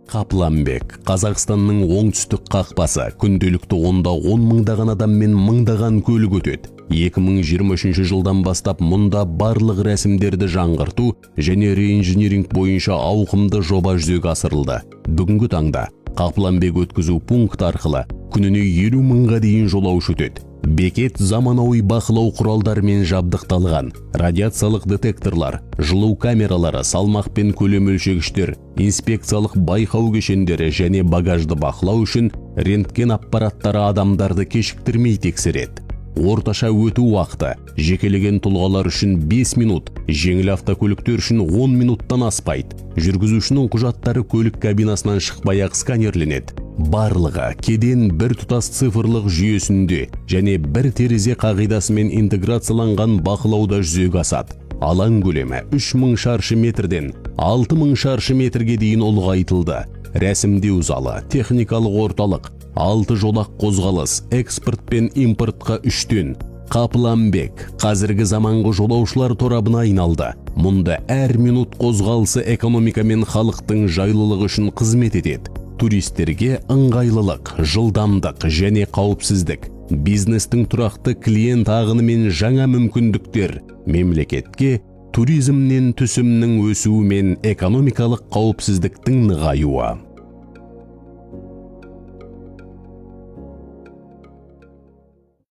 Қапланбек, Қазақстанның оңтүстік қақпасы, күнделікті онда 10 мыңдаған адам мен мыңдаған көлік өтеді. 2023 жылдан бастап мұнда барлық рәсімдерді жаңғырту және реинжиниринг бойынша ауқымды жоба жүзеге асырылды. Бүгінгі таңда Қапланбек өткізу пункт арқылы күніне 50 мыңға дейін жолаушы өтеді. Бекет заманауи бақылау құралдарымен жабдықталған, радиациялық детекторлар, жылу камералары, салмақ пен көлем өлшегіштер, инспекциялық байқау кешендері және багажды бақылау үшін рентген аппараттары адамдарды кешіктірмей тексереді. Орташа өту уақыты жекелеген тұлғалар үшін 5 минут, жеңіл автокөліктер үшін 10 минуттан аспайды. Жүргізушінің құжаттары көлік кабинасынан шықпай-ақ сканерленеді. Барлығы кеден бір тұтас цифрлық жүйесінде және бір терезе қағидасымен интеграцияланған бақылауда жүзеге асады. Алаң көлемі 3000 шаршы метрден 6000 шаршы метрге дейін ұлғайтылды. Рәсімдеу залы, техникалық орталық, 6 жолақ қозғалыс, экспорт пен импортқа 3-тен. Қапланбек қазіргі заманғы жолаушылар торабына айналды. Мұнда әр минут қозғалысы экономика мен халықтың жайлылығы үшін қызмет етеді. Туристерге ыңғайлылық, жылдамдық және қауіпсіздік, бизнестің тұрақты клиент ағыны мен жаңа мүмкіндіктер, мемлекетке туризмнен түсімнің өсуі мен экономикалық қауіпсіздіктің нығаюы.